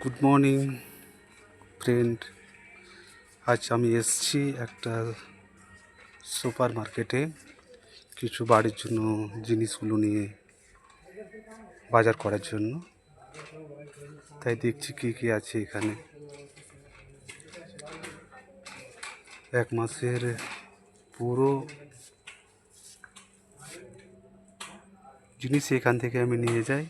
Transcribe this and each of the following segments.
Good morning friend. আজ আমি এসেছি একটা সুপার মার্কেটে কিছু বাড়ির জন্য জিনিসগুলো নিয়ে বাজার করার জন্য। তাই দেখছি কী কী আছে এখানে। এক মাসের পুরো জিনিস এখান থেকে আমি নিয়ে যাই,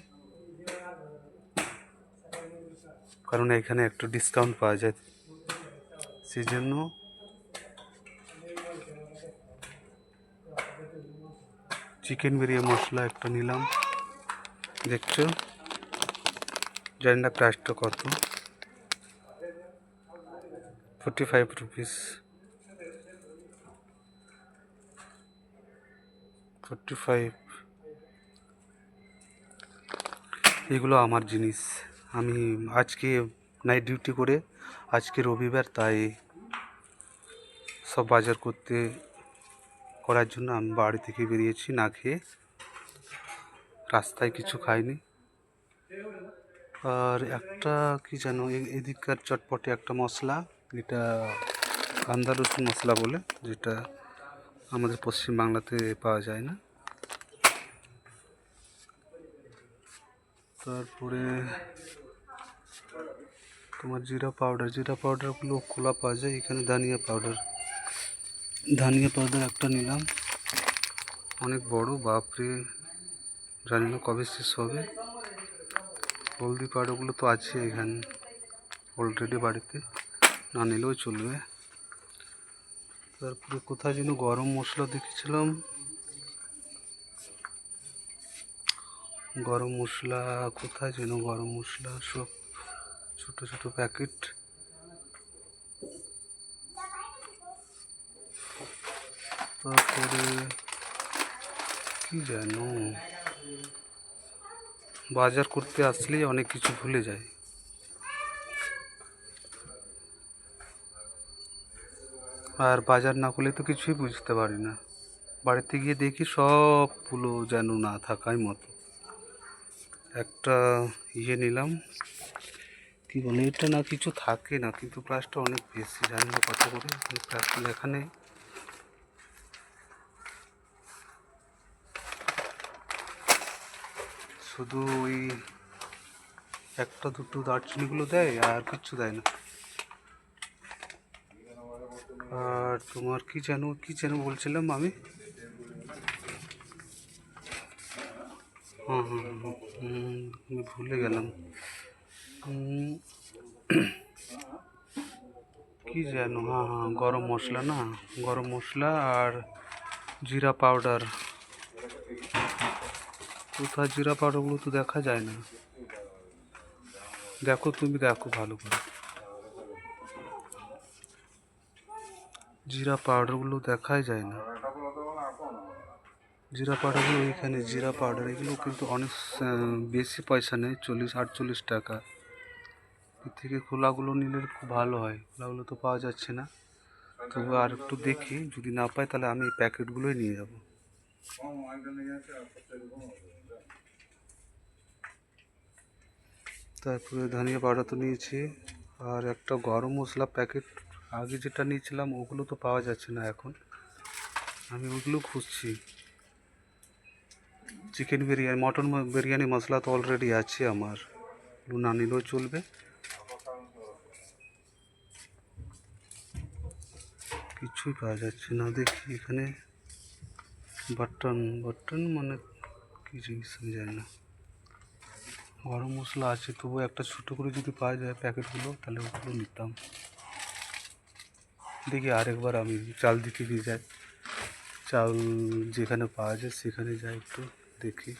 কারণ এখানে একটু ডিসকাউন্ট পাওয়া যায়। সেই জন্য চিকেন বিরিয়ানি মশলা একটা নিলাম। দেখছো, জানি না প্রাইসটা কত, 45 রুপিস। 45। এগুলো আমার জিনিস। আমি আজকে নাইট ডিউটি করে, আজকে রবিবার, তাই সব বাজার করার জন্য আমি বাড়ি থেকে বেরিয়েছি না খেয়ে। রাস্তায় কিছু খাইনি। আর একটা কি জানো, এদিককার চটপটে একটা মশলা, এটা কান্দা রসুন মশলা বলে, যেটা আমাদের পশ্চিমবাংলাতে পাওয়া যায় না। তারপরে তোমার জিরা পাউডারগুলো খোলা পাওয়া যায় এখানে। ধনিয়া পাউডার একটা নিলাম, অনেক বড়, বাপরে, জানি না কবে শেষ হবে। হলদি পাউডারগুলো তো আছে এখানে অলরেডি বাড়িতে, না নিলেও চলবে। তারপরে কোথায় যেন গরম মশলা দেখেছিলাম, কোথায় যেন গরম মশলা, সব ছোট ছোট প্যাকেট। তারপরে কি জানো, বাজার করতে আসলেই অনেক কিছু ভুলে যায়। আর বাজার না করলে তো কিছুই বুঝতে পারি না। বাড়িতে গিয়ে দেখি সবগুলো যেন না থাকাই মতো। একটা নিলাম, কি বলে এটা, না কিছু থাকে না, কিন্তু প্রাইসটা অনেক বেশি, জানি না কত করে, প্রাইসটা লেখা নেই। শুধু ওই একটা দুটো দারচিনিগুলো দেয়, আর কিচ্ছু দেয় না। আর তোমার কি যেন বলছিলাম আমি, ভুলে গেলাম। কি যেন, গরম মশলা, না গরম মশলা আর জিরা পাউডার। কোথায় জিরা পাউডারগুলো তো দেখা যায় না। দেখো, তুমি দেখো ভালো করে, জিরা পাউডারগুলো দেখাই যায় না। জিরা পাউডারগুলো এইখানে, জিরা পাউডার এগুলো কিন্তু অনেক বেশি পয়সা নেয়, 40-48 টাকা। এর থেকে খোলাগুলো নিলে খুব ভালো হয়। খোলাগুলো তো পাওয়া যাচ্ছে না, তবু আর একটু দেখি, যদি না পাই তাহলে আমি এই প্যাকেটগুলোই নিয়ে যাব। তারপরে ধনিয়া পাউডার তো নিয়েছি, আর একটা গরম মশলা প্যাকেট আগে যেটা নিয়েছিলাম ওগুলো তো পাওয়া যাচ্ছে না এখন, আমি ওগুলো খুঁজছি। চিকেন বিরিয়ানি, মটন বিরিয়ানি মশলা তো অলরেডি আছে আমার, না নিলেও চলবে। কিছুই পাওয়া যাচ্ছে না, দেখি এখানে বাটন মানে কি জিনিস আমি জানি না। গরম মশলা আছে, তবু একটা ছোটো করে যদি পাওয়া যায় প্যাকেটগুলো, তাহলে ওগুলো নিতাম। দেখি আরেকবার আমি চাল দিতে যাই, চাল যেখানে পাওয়া যায় সেখানে যাই, একটু দেখি।